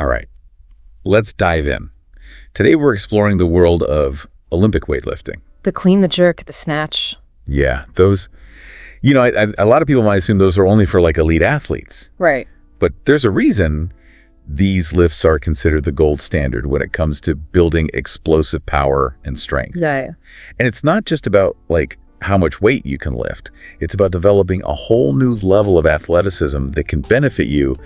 All right, let's dive in. Today we're exploring the world of Olympic weightlifting. The clean, the jerk, the snatch. Yeah, those, a lot of people might assume those are only for like elite athletes. Right. But there's a reason these lifts are considered the gold standard when it comes to building explosive power and strength. Yeah. And it's not just about like how much weight you can lift. It's about developing a whole new level of athleticism that can benefit you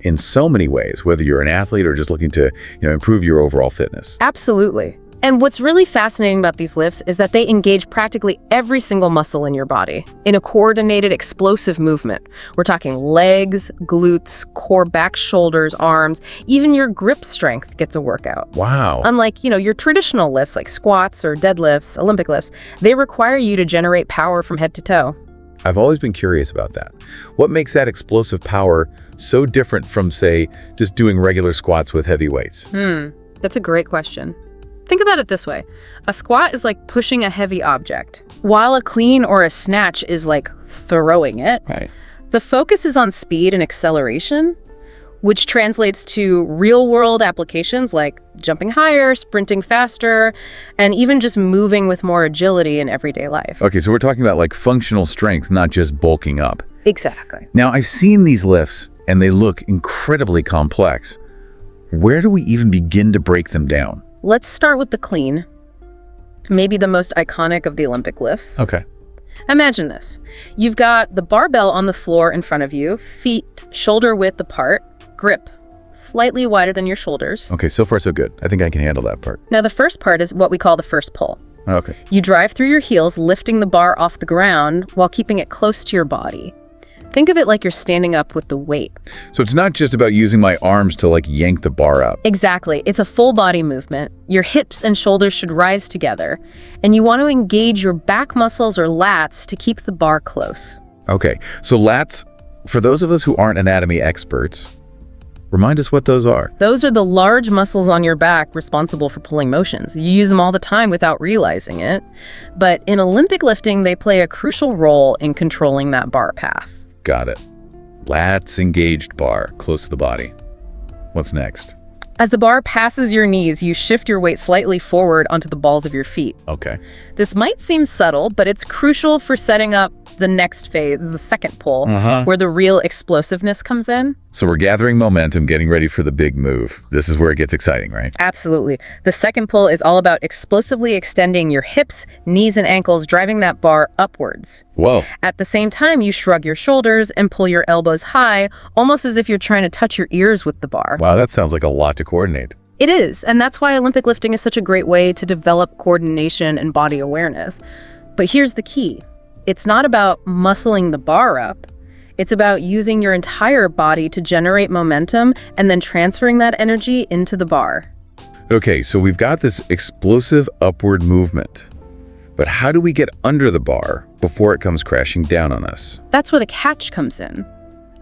in so many ways, whether you're an athlete or just looking to, improve your overall fitness. Absolutely. And what's really fascinating about these lifts is that they engage practically every single muscle in your body in a coordinated, explosive movement. We're talking legs, glutes, core, back, shoulders, arms, even your grip strength gets a workout. Wow. Unlike, your traditional lifts like squats or deadlifts, Olympic lifts, they require you to generate power from head to toe. I've always been curious about that. What makes that explosive power so different from, say, just doing regular squats with heavy weights? That's a great question. Think about it this way. A squat is like pushing a heavy object, while a clean or a snatch is like throwing it. Right. The focus is on speed and acceleration, which translates to real-world applications like jumping higher, sprinting faster, and even just moving with more agility in everyday life. Okay, so we're talking about like functional strength, not just bulking up. Exactly. Now, I've seen these lifts and they look incredibly complex. Where do we even begin to break them down? Let's start with the clean, maybe the most iconic of the Olympic lifts. Okay. Imagine this. You've got the barbell on the floor in front of you, feet shoulder width apart, grip slightly wider than your shoulders. Okay, so far so good. I think I can handle that part. Now the first part is what we call the first pull. Okay. You drive through your heels, lifting the bar off the ground while keeping it close to your body. Think of it like you're standing up with the weight. So it's not just about using my arms to like yank the bar up. Exactly. It's a full body movement. Your hips and shoulders should rise together, and you want to engage your back muscles or lats to keep the bar close. Okay, so lats, for those of us who aren't anatomy experts, remind us what those are. Those are the large muscles on your back responsible for pulling motions. You use them all the time without realizing it. But in Olympic lifting, they play a crucial role in controlling that bar path. Got it. Lats engaged bar, close to the body. What's next? As the bar passes your knees, you shift your weight slightly forward onto the balls of your feet. Okay. This might seem subtle, but it's crucial for setting up the next phase, the second pull, where the real explosiveness comes in. So we're gathering momentum, getting ready for the big move. This is where it gets exciting, right? Absolutely. The second pull is all about explosively extending your hips, knees, and ankles, driving that bar upwards. Whoa. At the same time, you shrug your shoulders and pull your elbows high, almost as if you're trying to touch your ears with the bar. Wow, that sounds like a lot to coordinate. It is, and that's why Olympic lifting is such a great way to develop coordination and body awareness. But here's the key. It's not about muscling the bar up. It's about using your entire body to generate momentum and then transferring that energy into the bar. Okay, so we've got this explosive upward movement. But how do we get under the bar before it comes crashing down on us? That's where the catch comes in.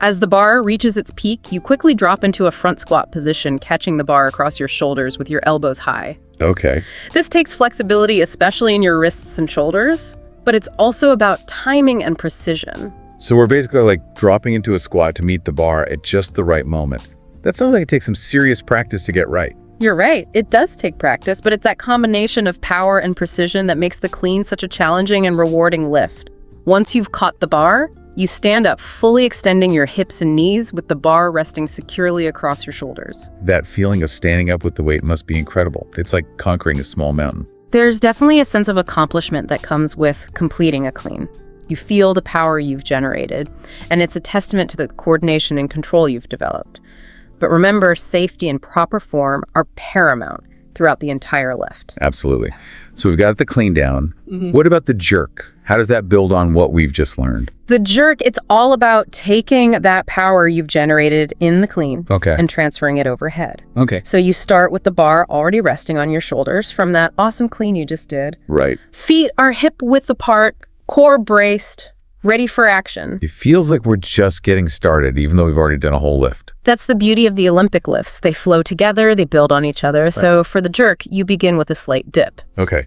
As the bar reaches its peak, you quickly drop into a front squat position, catching the bar across your shoulders with your elbows high. Okay. This takes flexibility, especially in your wrists and shoulders, but it's also about timing and precision. So we're basically like dropping into a squat to meet the bar at just the right moment. That sounds like it takes some serious practice to get right. You're right. It does take practice, but it's that combination of power and precision that makes the clean such a challenging and rewarding lift. Once you've caught the bar, you stand up, fully extending your hips and knees with the bar resting securely across your shoulders. That feeling of standing up with the weight must be incredible. It's like conquering a small mountain. There's definitely a sense of accomplishment that comes with completing a clean. You feel the power you've generated, and it's a testament to the coordination and control you've developed. But remember, safety and proper form are paramount throughout the entire lift. Absolutely. So we've got the clean down. What about the jerk? How does that build on what we've just learned? The jerk, it's all about taking that power you've generated in the clean and transferring it overhead. Okay. So you start with the bar already resting on your shoulders from that awesome clean you just did. Right. Feet are hip width apart, core braced, ready for action. It feels like we're just getting started, even though we've already done a whole lift. That's the beauty of the Olympic lifts. They flow together, they build on each other. Right. So for the jerk, you begin with a slight dip. Okay.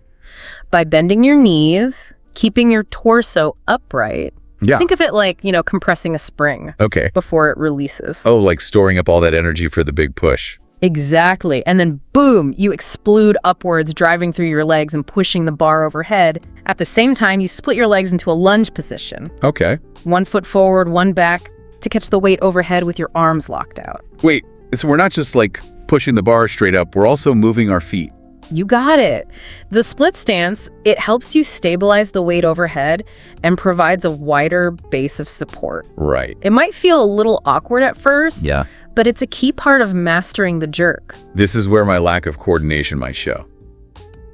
By bending your knees, keeping your torso upright. Yeah. Think of it like, compressing a spring. Okay. Before it releases. Oh, like storing up all that energy for the big push. Exactly. And then boom, you explode upwards, driving through your legs and pushing the bar overhead. At the same time, you split your legs into a lunge position. Okay. 1 foot forward, 1 back, to catch the weight overhead with your arms locked out. Wait, so we're not just like pushing the bar straight up, we're also moving our feet. You got it. The split stance, it helps you stabilize the weight overhead and provides a wider base of support. Right. It might feel a little awkward at first, Yeah. but it's a key part of mastering the jerk. This is where my lack of coordination might show.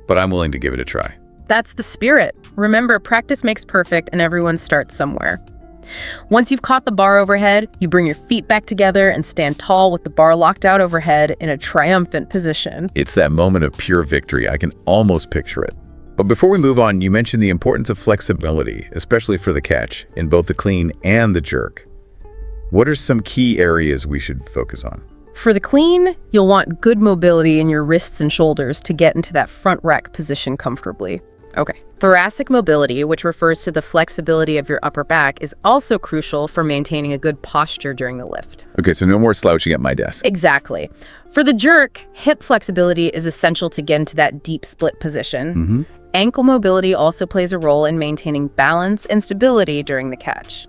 But I'm willing to give it a try. That's the spirit. Remember, practice makes perfect and everyone starts somewhere. Once you've caught the bar overhead, you bring your feet back together and stand tall with the bar locked out overhead in a triumphant position. It's that moment of pure victory. I can almost picture it. But before we move on, you mentioned the importance of flexibility, especially for the catch, in both the clean and the jerk. What are some key areas we should focus on? For the clean, you'll want good mobility in your wrists and shoulders to get into that front rack position comfortably. Okay. Thoracic mobility, which refers to the flexibility of your upper back, is also crucial for maintaining a good posture during the lift. Okay, so no more slouching at my desk. Exactly. For the jerk, hip flexibility is essential to get into that deep split position. Ankle mobility also plays a role in maintaining balance and stability during the catch.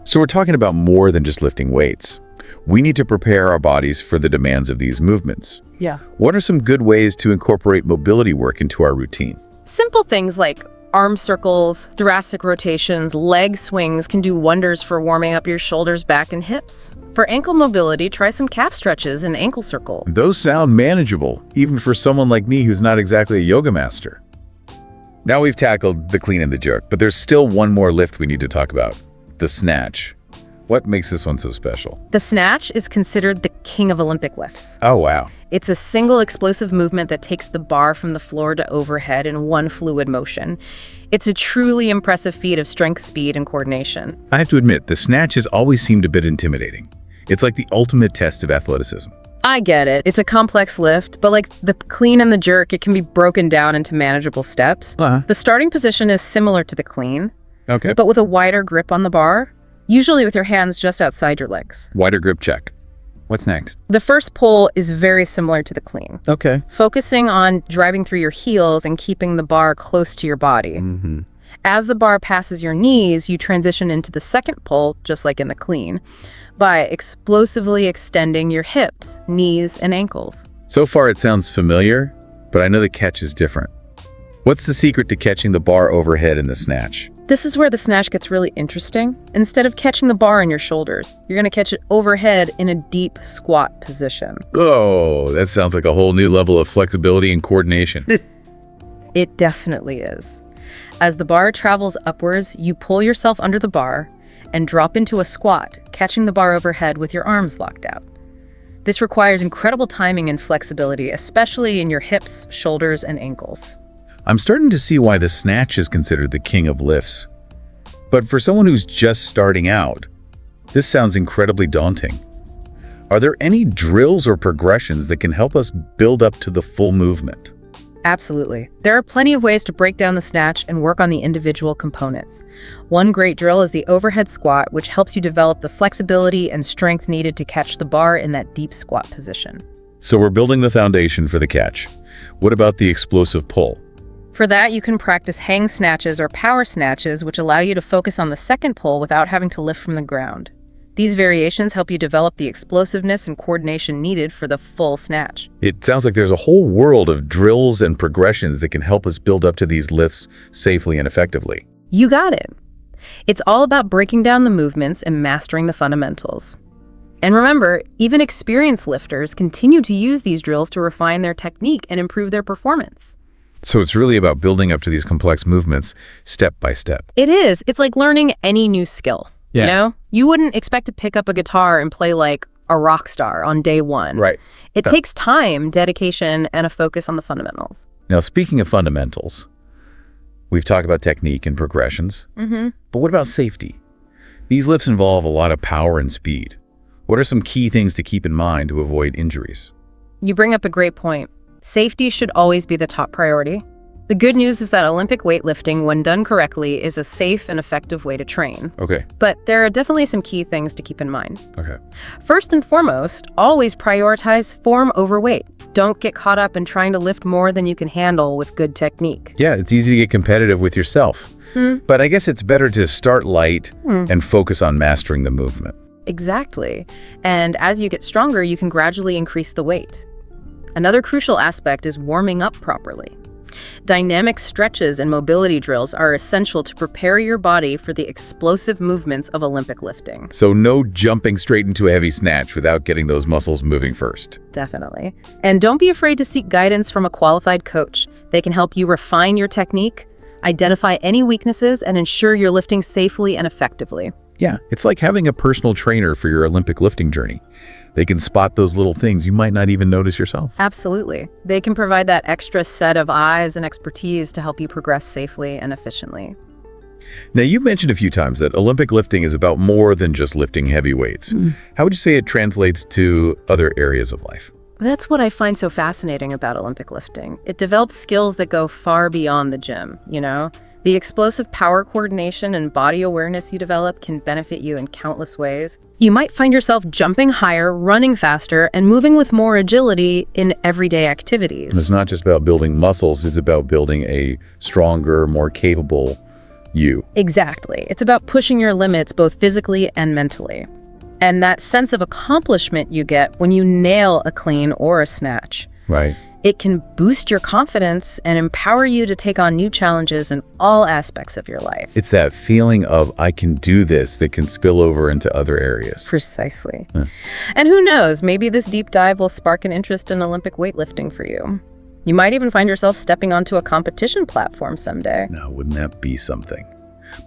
So we're talking about more than just lifting weights. We need to prepare our bodies for the demands of these movements. Yeah. What are some good ways to incorporate mobility work into our routine? Simple things like arm circles, thoracic rotations, leg swings can do wonders for warming up your shoulders, back, and hips. For ankle mobility, try some calf stretches and ankle circle. Those sound manageable, even for someone like me who's not exactly a yoga master. Now we've tackled the clean and the jerk, but there's still one more lift we need to talk about, the snatch. What makes this one so special? The snatch is considered the king of Olympic lifts. Oh, wow. It's a single explosive movement that takes the bar from the floor to overhead in one fluid motion. It's a truly impressive feat of strength, speed, and coordination. I have to admit, the snatch has always seemed a bit intimidating. It's like the ultimate test of athleticism. I get it. It's a complex lift, but like the clean and the jerk, it can be broken down into manageable steps. The starting position is similar to the clean, Okay. but with a wider grip on the bar, usually with your hands just outside your legs. Wider grip check. What's next? The first pull is very similar to the clean, Okay. focusing on driving through your heels and keeping the bar close to your body. As the bar passes your knees, you transition into the second pull, just like in the clean, by explosively extending your hips, knees, and ankles. So far it sounds familiar, but I know the catch is different. What's the secret to catching the bar overhead in the snatch? This is where the snatch gets really interesting. Instead of catching the bar on your shoulders, you're going to catch it overhead in a deep squat position. Oh, that sounds like a whole new level of flexibility and coordination. It definitely is. As the bar travels upwards, you pull yourself under the bar and drop into a squat, catching the bar overhead with your arms locked out. This requires incredible timing and flexibility, especially in your hips, shoulders, and ankles. I'm starting to see why the snatch is considered the king of lifts. But for someone who's just starting out, this sounds incredibly daunting. Are there any drills or progressions that can help us build up to the full movement? Absolutely. There are plenty of ways to break down the snatch and work on the individual components. One great drill is the overhead squat, which helps you develop the flexibility and strength needed to catch the bar in that deep squat position. So we're building the foundation for the catch. What about the explosive pull? For that, you can practice hang snatches or power snatches, which allow you to focus on the second pull without having to lift from the ground. These variations help you develop the explosiveness and coordination needed for the full snatch. It sounds like there's a whole world of drills and progressions that can help us build up to these lifts safely and effectively. You got it. It's all about breaking down the movements and mastering the fundamentals. And remember, even experienced lifters continue to use these drills to refine their technique and improve their performance. So it's really about building up to these complex movements step by step. It is. It's like learning any new skill. Yeah. You know? You wouldn't expect to pick up a guitar and play like a rock star on day one. Right. It takes time, dedication, and a focus on the fundamentals. Now, speaking of fundamentals, we've talked about technique and progressions. But what about safety? These lifts involve a lot of power and speed. What are some key things to keep in mind to avoid injuries? You bring up a great point. Safety should always be the top priority. The good news is that Olympic weightlifting, when done correctly, is a safe and effective way to train. Okay. But there are definitely some key things to keep in mind. Okay. First and foremost, always prioritize form over weight. Don't get caught up in trying to lift more than you can handle with good technique. Yeah, it's easy to get competitive with yourself. But I guess it's better to start light and focus on mastering the movement. Exactly. And as you get stronger, you can gradually increase the weight. Another crucial aspect is warming up properly. Dynamic stretches and mobility drills are essential to prepare your body for the explosive movements of Olympic lifting. So no jumping straight into a heavy snatch without getting those muscles moving first. Definitely. And don't be afraid to seek guidance from a qualified coach. They can help you refine your technique, identify any weaknesses, and ensure you're lifting safely and effectively. Yeah, it's like having a personal trainer for your Olympic lifting journey. They can spot those little things you might not even notice yourself. Absolutely. They can provide that extra set of eyes and expertise to help you progress safely and efficiently. Now, you've mentioned a few times that Olympic lifting is about more than just lifting heavy weights. How would you say it translates to other areas of life? That's what I find so fascinating about Olympic lifting. It develops skills that go far beyond the gym, you know? The explosive power coordination and body awareness you develop can benefit you in countless ways. You might find yourself jumping higher, running faster, and moving with more agility in everyday activities. And it's not just about building muscles, it's about building a stronger, more capable you. Exactly. It's about pushing your limits both physically and mentally. And that sense of accomplishment you get when you nail a clean or a snatch. Right. It can boost your confidence and empower you to take on new challenges in all aspects of your life. It's that feeling of, I can do this, that can spill over into other areas. Precisely. And who knows, maybe this deep dive will spark an interest in Olympic weightlifting for you. You might even find yourself stepping onto a competition platform someday. Now, wouldn't that be something?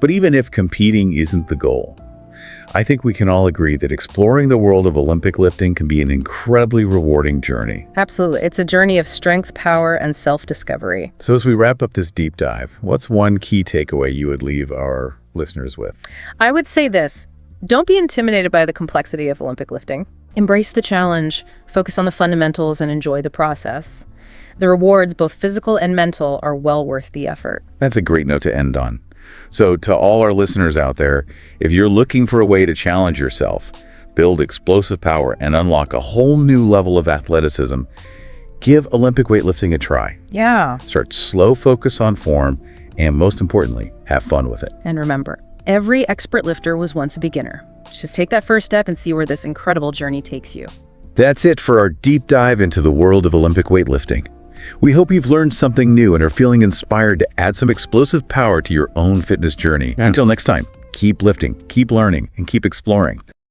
But even if competing isn't the goal, I think we can all agree that exploring the world of Olympic lifting can be an incredibly rewarding journey. Absolutely. It's a journey of strength, power, and self-discovery. So as we wrap up this deep dive, what's one key takeaway you would leave our listeners with? I would say this: don't be intimidated by the complexity of Olympic lifting. Embrace the challenge, focus on the fundamentals, and enjoy the process. The rewards, both physical and mental, are well worth the effort. That's a great note to end on. So to all our listeners out there, if you're looking for a way to challenge yourself, build explosive power, and unlock a whole new level of athleticism, give Olympic weightlifting a try. Yeah. Start slow, focus on form, and most importantly, have fun with it. And remember, every expert lifter was once a beginner. Just take that first step and see where this incredible journey takes you. That's it for our deep dive into the world of Olympic weightlifting. We hope you've learned something new and are feeling inspired to add some explosive power to your own fitness journey. Until next time, keep lifting, keep learning, and keep exploring.